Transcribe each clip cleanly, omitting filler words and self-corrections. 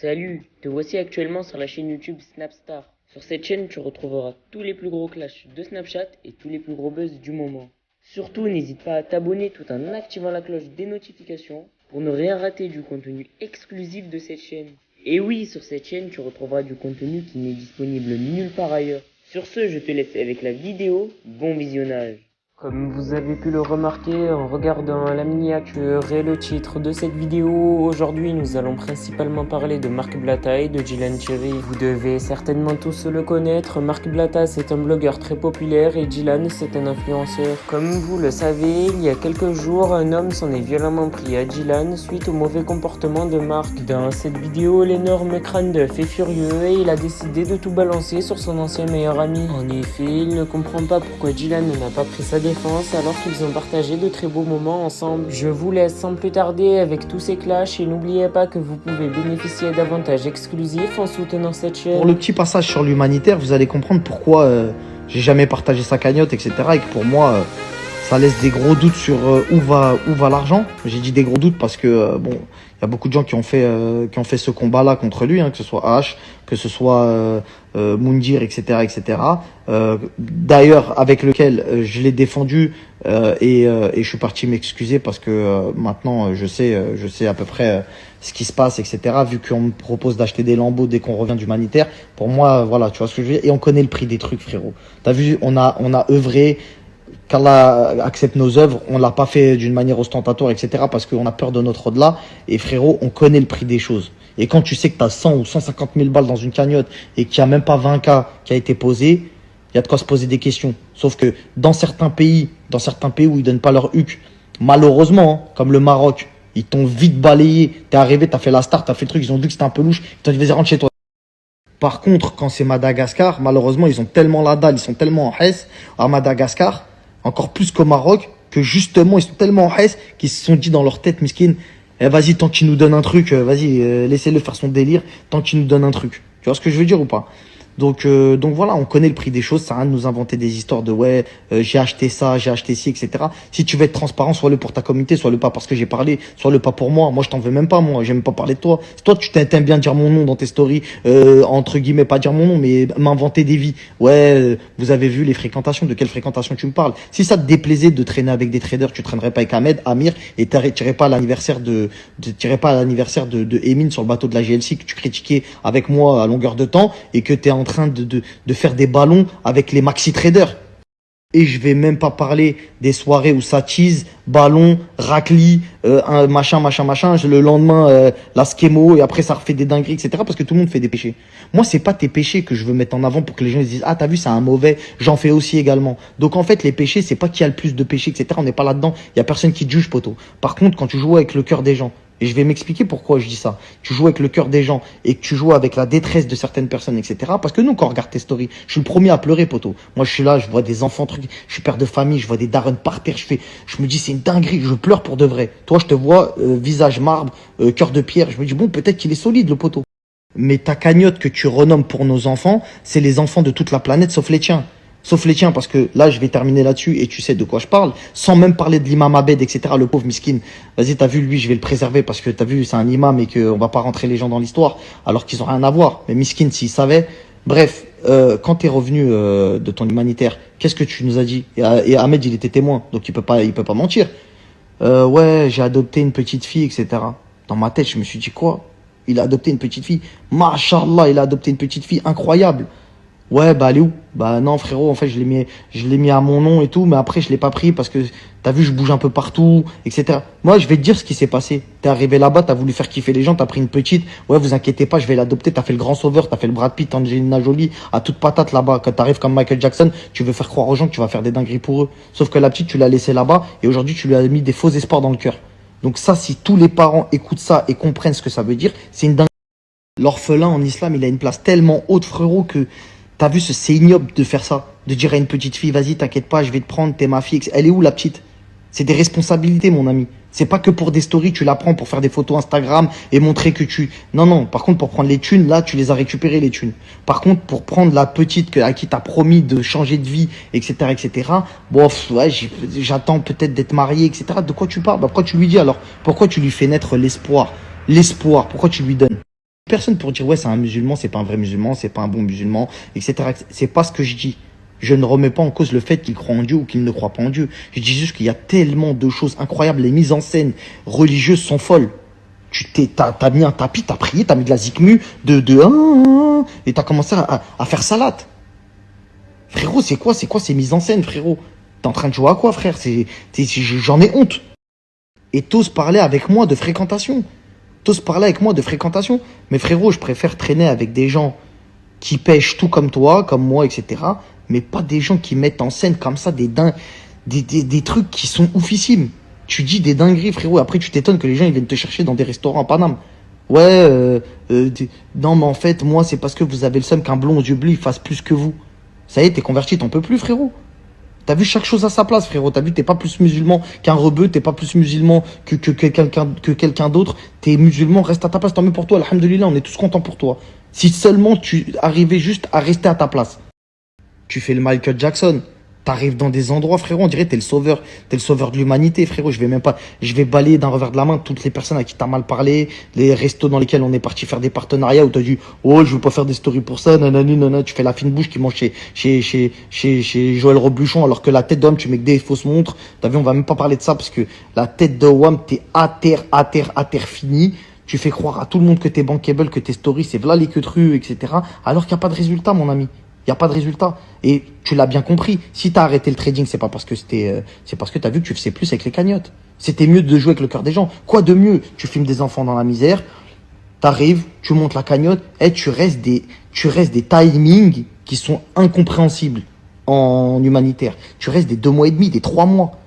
Salut, te voici actuellement sur la chaîne YouTube Snapstar. Sur cette chaîne, tu retrouveras tous les plus gros clashs de Snapchat et tous les plus gros buzz du moment. Surtout, n'hésite pas à t'abonner tout en activant la cloche des notifications pour ne rien rater du contenu exclusif de cette chaîne. Et oui, sur cette chaîne, tu retrouveras du contenu qui n'est disponible nulle part ailleurs. Sur ce, je te laisse avec la vidéo. Bon visionnage. Comme vous avez pu le remarquer en regardant la miniature et le titre de cette vidéo, aujourd'hui nous allons principalement parler de Marc Blatta et de Dylan Thierry. Vous devez certainement tous le connaître, Marc Blatta c'est un blogueur très populaire et Dylan c'est un influenceur. Comme vous le savez, il y a quelques jours, un homme s'en est violemment pris à Dylan suite au mauvais comportement de Marc. Dans cette vidéo, l'énorme crâne d'œuf est furieux et il a décidé de tout balancer sur son ancien meilleur ami. En effet, il ne comprend pas pourquoi Dylan n'a pas pris sa défense alors qu'ils ont partagé de très beaux moments ensemble. Je vous laisse sans plus tarder avec tous ces clashs et n'oubliez pas que vous pouvez bénéficier d'avantages exclusifs en soutenant cette chaîne. Pour le petit passage sur l'humanitaire, vous allez comprendre pourquoi j'ai jamais partagé sa cagnotte, etc. Et que pour moi, ça laisse des gros doutes sur où va l'argent. J'ai dit des gros doutes parce que bon, il y a beaucoup de gens qui ont fait ce combat-là contre lui, hein, que ce soit H, que ce soit Moundir, etc., etc. D'ailleurs, avec lequel je l'ai défendu et je suis parti m'excuser parce que maintenant je sais à peu près ce qui se passe, etc. Vu qu'on me propose d'acheter des lambeaux dès qu'on revient d'humanitaire, pour moi, voilà, tu vois ce que je veux dire. Et on connaît le prix des trucs, frérot. T'as vu, on a œuvré. Qu'Allah accepte nos œuvres, on l'a pas fait d'une manière ostentatoire, etc. parce qu'on a peur de notre au-delà. Et frérot, on connaît le prix des choses. Et quand tu sais que tu as 100 ou 150 000 balles dans une cagnotte et qu'il n'y a même pas 20K qui a été posé, il y a de quoi se poser des questions. Sauf que dans certains pays où ils donnent pas leur huc, malheureusement, hein, comme le Maroc, ils t'ont vite balayé. T'es arrivé, t'as fait la star, t'as fait le truc, ils ont vu que c'était un peu louche, ils t'ont dit vas-y rentre chez toi. Par contre, quand c'est Madagascar, malheureusement, ils ont tellement la dalle, ils sont tellement en hesse à Madagascar, encore plus qu'au Maroc, que justement, ils sont tellement en hesse qu'ils se sont dit dans leur tête, miskin, eh, vas-y, tant qu'il nous donne un truc, vas-y, laissez-le faire son délire, tant qu'il nous donne un truc. Tu vois ce que je veux dire ou pas? Donc voilà, on connaît le prix des choses, ça sert à rien de nous inventer des histoires de ouais, j'ai acheté ça, j'ai acheté ci, etc. Si tu veux être transparent, sois-le pour ta communauté, sois-le pas parce que j'ai parlé, sois-le pas pour moi. Moi, je t'en veux même pas, moi, j'aime pas parler de toi. Toi, tu t'aimes bien dire mon nom dans tes stories, entre guillemets, pas dire mon nom, mais m'inventer des vies. Ouais, vous avez vu les fréquentations, de quelle fréquentation tu me parles? Si ça te déplaisait de traîner avec des traders, tu traînerais pas avec Ahmed, Amir, et t'irais pas à l'anniversaire de Emin sur le bateau de la GLC que tu critiquais avec moi à longueur de temps et que t'es en train de faire des ballons avec les maxi traders. Et je vais même pas parler des soirées où ça tease, ballon, racli, machin, le lendemain, la schémo, et après ça refait des dingueries, etc. Parce que tout le monde fait des péchés. Moi, c'est pas tes péchés que je veux mettre en avant pour que les gens se disent, ah, t'as vu, c'est un mauvais, j'en fais aussi également. Donc en fait, les péchés, c'est pas qui a le plus de péchés, etc. On n'est pas là-dedans, il y a personne qui te juge, poteau. Par contre, quand tu joues avec le cœur des gens, et je vais m'expliquer pourquoi je dis ça. Tu joues avec le cœur des gens et que tu joues avec la détresse de certaines personnes, etc. Parce que nous, quand on regarde tes stories, je suis le premier à pleurer, poteau. Moi, je suis là, je vois des enfants, trucs, je suis père de famille, je vois des darons par terre, je me dis, c'est une dinguerie, je pleure pour de vrai. Toi, je te vois, visage marbre, cœur de pierre, je me dis, bon, peut-être qu'il est solide, le poteau. Mais ta cagnotte que tu renommes pour nos enfants, c'est les enfants de toute la planète, sauf les tiens. Sauf les tiens, parce que là, je vais terminer là-dessus et tu sais de quoi je parle, sans même parler de l'imam Abed, etc., le pauvre miskin. Vas-y, t'as vu, lui, je vais le préserver parce que t'as vu, c'est un imam et qu'on va pas rentrer les gens dans l'histoire, alors qu'ils ont rien à voir. Mais miskin, s'il savait. Bref, quand t'es revenu de ton humanitaire, qu'est-ce que tu nous as dit? Et Ahmed, il était témoin, donc il peut pas mentir. Ouais, j'ai adopté une petite fille, etc. Dans ma tête, je me suis dit quoi? Il a adopté une petite fille. Mashallah, il a adopté une petite fille, incroyable. Ouais, bah, elle est où? Bah, non, frérot, en fait, je l'ai mis à mon nom et tout, mais après, je l'ai pas pris parce que, t'as vu, je bouge un peu partout, etc. Moi, je vais te dire ce qui s'est passé. T'es arrivé là-bas, t'as voulu faire kiffer les gens, t'as pris une petite. Ouais, vous inquiétez pas, je vais l'adopter. T'as fait le grand sauveur, t'as fait le Brad Pitt, Angelina Jolie, à toute patate là-bas. Quand t'arrives comme Michael Jackson, tu veux faire croire aux gens que tu vas faire des dingueries pour eux. Sauf que la petite, tu l'as laissée là-bas et aujourd'hui, tu lui as mis des faux espoirs dans le cœur. Donc ça, si tous les parents écoutent ça et comprennent ce que ça veut dire, c'est une dinguerie. L'orphelin en islam, il a une place tellement haute, frérot, que t'as vu, c'est ignoble de faire ça. De dire à une petite fille, vas-y, t'inquiète pas, je vais te prendre, t'es ma fille. Elle est où, la petite? C'est des responsabilités, mon ami. C'est pas que pour des stories, tu la prends pour faire des photos Instagram et montrer que tu... Non, non. Par contre, pour prendre les thunes, là, tu les as récupérées, les thunes. Par contre, pour prendre la petite à qui t'as promis de changer de vie, etc., etc., bon, ouais, j'attends peut-être d'être marié, etc. De quoi tu parles? Bah, pourquoi tu lui dis alors? Pourquoi tu lui fais naître l'espoir? L'espoir, pourquoi tu lui donnes? Personne pour dire ouais c'est un musulman, c'est pas un vrai musulman, c'est pas un bon musulman, etc. C'est pas ce que je dis. Je ne remets pas en cause le fait qu'il croit en Dieu ou qu'il ne croit pas en Dieu. Je dis juste qu'il y a tellement de choses incroyables. Les mises en scène religieuses sont folles. T'as mis un tapis, t'as prié, t'as mis de la zikmu, et t'as commencé à faire salade. Frérot, c'est quoi ces mises en scène, frérot? T'es en train de jouer à quoi, frère? J'en ai honte. Et t'oses parler avec moi de fréquentation. T'oses parler avec moi de fréquentation. Mais frérot, je préfère traîner avec des gens qui pêchent tout comme toi, comme moi, etc. Mais pas des gens qui mettent en scène comme ça des trucs qui sont oufissimes. Tu dis des dingueries, frérot, et après tu t'étonnes que les gens ils viennent te chercher dans des restaurants à Paname. Ouais, non, mais en fait, moi, c'est parce que vous avez le seum qu'un blond aux yeux bleus il fasse plus que vous. Ça y est, t'es converti, t'en peux plus, frérot. T'as vu chaque chose à sa place, frérot. T'as vu, t'es pas plus musulman qu'un rebeu, t'es pas plus musulman que quelqu'un d'autre. T'es musulman, reste à ta place, tant mieux pour toi. Alhamdoulilah, on est tous contents pour toi. Si seulement tu arrivais juste à rester à ta place. Tu fais le Michael Jackson. T'arrives dans des endroits, frérot, on dirait t'es le sauveur de l'humanité, frérot. Je vais balayer d'un revers de la main toutes les personnes à qui t'as mal parlé, les restos dans lesquels on est parti faire des partenariats où t'as dit, oh, je veux pas faire des stories pour ça, nanani, nanana. Tu fais la fine bouche qui mange chez Joël Robuchon, alors que la tête d'homme, tu mets que des fausses montres. T'as vu, on va même pas parler de ça parce que la tête de Wam, t'es à terre fini. Tu fais croire à tout le monde que t'es bankable, que tes stories, c'est v'là les queutrues, etc. Alors qu'il n'y a pas de résultat, mon ami. Il n'y a pas de résultat. Et tu l'as bien compris. Si tu as arrêté le trading, c'est pas parce que c'est parce que tu as vu que tu faisais plus avec les cagnottes. C'était mieux de jouer avec le cœur des gens. Quoi de mieux? Tu filmes des enfants dans la misère, t'arrives, tu montes la cagnotte, et tu restes des timings qui sont incompréhensibles en humanitaire. Tu restes des 2 mois et demi, des 3 mois.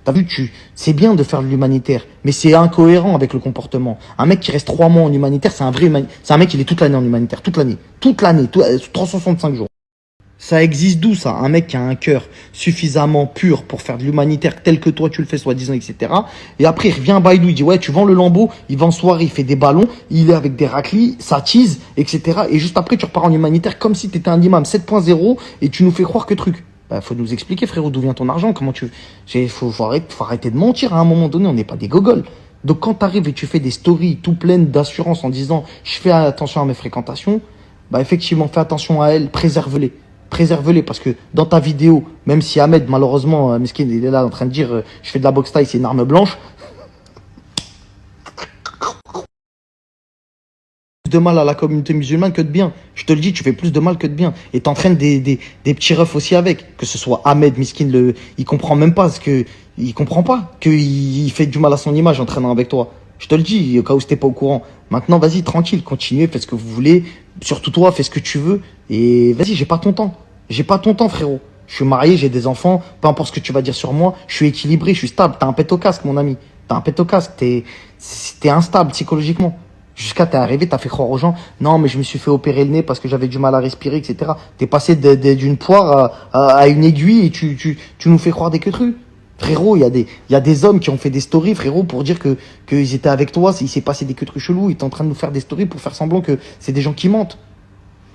T'as vu, c'est bien de faire de l'humanitaire, mais c'est incohérent avec le comportement. Un mec qui reste 3 mois en humanitaire, c'est un vrai humanitaire. C'est un mec qui est toute l'année en humanitaire, toute l'année, 365 jours. Ça existe d'où ça? Un mec qui a un cœur suffisamment pur pour faire de l'humanitaire tel que toi tu le fais soi-disant, etc. Et après il revient à Baïdou, il dit ouais tu vends le lambeau, il va en soirée, il fait des ballons, il est avec des raclis, ça tease, etc. Et juste après tu repars en humanitaire comme si t'étais un imam 7.0 et tu nous fais croire que truc. Bah, faut nous expliquer frérot d'où vient ton argent, comment faut arrêter de mentir à un moment donné, on n'est pas des gogoles. Donc quand t'arrives et tu fais des stories tout pleines d'assurance en disant je fais attention à mes fréquentations, bah effectivement fais attention à elles, préserve-les. Préserve-les parce que dans ta vidéo, même si Ahmed, malheureusement, Meskin, il est là en train de dire je fais de la boxe taille, c'est une arme blanche. Plus de mal à la communauté musulmane que de bien. Je te le dis, tu fais plus de mal que de bien. Et t'entraînes des petits refs aussi avec. Que ce soit Ahmed, Miskin, il comprend même pas il comprend pas qu'il fait du mal à son image en traînant avec toi. Je te le dis, au cas où t'es pas au courant. Maintenant, vas-y, tranquille, continuez, faites ce que vous voulez. Surtout toi, fais ce que tu veux. Et vas-y, j'ai pas ton temps. J'ai pas ton temps, frérot. Je suis marié, j'ai des enfants. Peu importe ce que tu vas dire sur moi, je suis équilibré, je suis stable. T'as un pet au casque, mon ami. T'as un pet au casque. T'es instable psychologiquement. Jusqu'à t'es arrivé, t'as fait croire aux gens, non, mais je me suis fait opérer le nez parce que j'avais du mal à respirer, etc. T'es passé d'une poire à une aiguille et tu nous fais croire des queutrues. Frérot, il y a des hommes qui ont fait des stories, frérot, pour dire qu'ils étaient avec toi, il s'est passé des queutrues chelous, ils étaient en train de nous faire des stories pour faire semblant que c'est des gens qui mentent.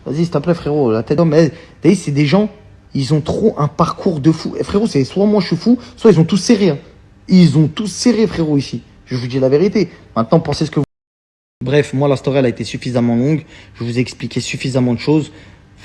Vas-y, s'il te plaît, frérot, la tête d'homme, c'est des gens, ils ont trop un parcours de fou. Et frérot, c'est soit moi je suis fou, soit ils ont tous serré. Hein. Ils ont tous serré, frérot, ici. Je vous dis la vérité. Maintenant, pensez ce que vous... Bref, moi, la story, elle a été suffisamment longue. Je vous ai expliqué suffisamment de choses.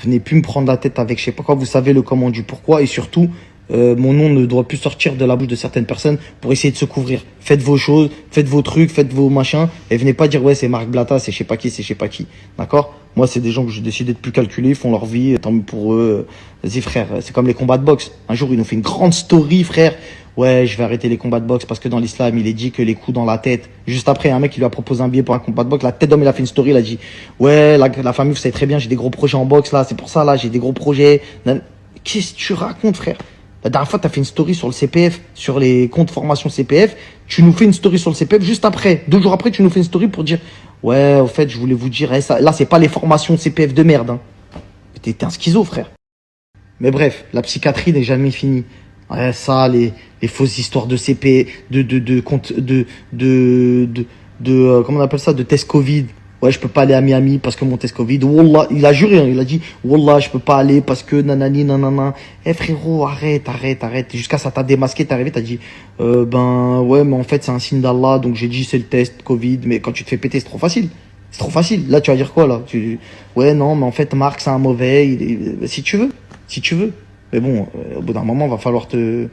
Venez plus me prendre la tête avec je sais pas quoi. Vous savez le comment du pourquoi. Et surtout, mon nom ne doit plus sortir de la bouche de certaines personnes pour essayer de se couvrir. Faites vos choses, faites vos trucs, faites vos machins. Et venez pas dire, ouais, c'est Marc Blatta, c'est je sais pas qui, c'est je sais pas qui. D'accord? Moi, c'est des gens que j'ai décidé de plus calculer. Ils font leur vie. Tant mieux pour eux. Vas-y, frère. C'est comme les combats de boxe. Un jour, ils nous fait une grande story, frère. Ouais, je vais arrêter les combats de boxe parce que dans l'islam, il est dit que les coups dans la tête. Juste après, un mec qui lui a proposé un billet pour un combat de boxe. La tête d'homme, il a fait une story, il a dit, ouais, la famille, vous savez très bien, j'ai des gros projets en boxe, là. C'est pour ça, là, j'ai des gros projets. Qu'est-ce que tu racontes, frère? La dernière fois, t'as fait une story sur le CPF, sur les comptes formation CPF. Tu nous fais une story sur le CPF juste après. 2 jours après, tu nous fais une story pour dire, ouais, au fait, je voulais vous dire, ça, là, c'est pas les formations CPF de merde, hein. T'es un schizo, frère. Mais bref, la psychiatrie n'est jamais finie. Ouais, ça, les fausses histoires de CP, comment on appelle ça, de test Covid. Ouais, je peux pas aller à Miami parce que mon test Covid. Wallah, il a juré, hein, il a dit, Wallah, je peux pas aller parce que nanani, nanana. Eh, frérot, arrête. Jusqu'à ça t'a démasqué, t'es arrivé, t'as dit, ouais, mais en fait, c'est un signe d'Allah, donc j'ai dit, c'est le test Covid, mais quand tu te fais péter, c'est trop facile. C'est trop facile. Là, tu vas dire quoi, là? Ouais, non, mais en fait, Marc, c'est un mauvais. Si tu veux. Si tu veux. Mais bon, au bout d'un moment, va falloir te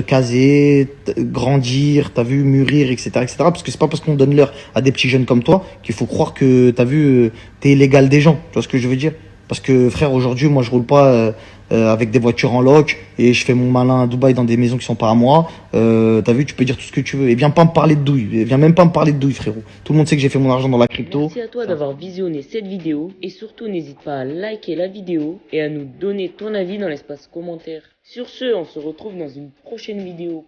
caser, grandir, t'as vu, mûrir, etc. Parce que c'est pas parce qu'on donne l'heure à des petits jeunes comme toi qu'il faut croire que, t'as vu, t'es l'égal des gens. Tu vois ce que je veux dire? Parce que, frère, aujourd'hui, moi, je roule pas avec des voitures en loc et je fais mon malin à Dubaï dans des maisons qui sont pas à moi. T'as vu, tu peux dire tout ce que tu veux. Et viens pas me parler de douille. Et viens même pas me parler de douille, frérot. Tout le monde sait que j'ai fait mon argent dans la crypto. Merci à toi d'avoir visionné cette vidéo et surtout n'hésite pas à liker la vidéo et à nous donner ton avis dans l'espace commentaire. Sur ce, on se retrouve dans une prochaine vidéo.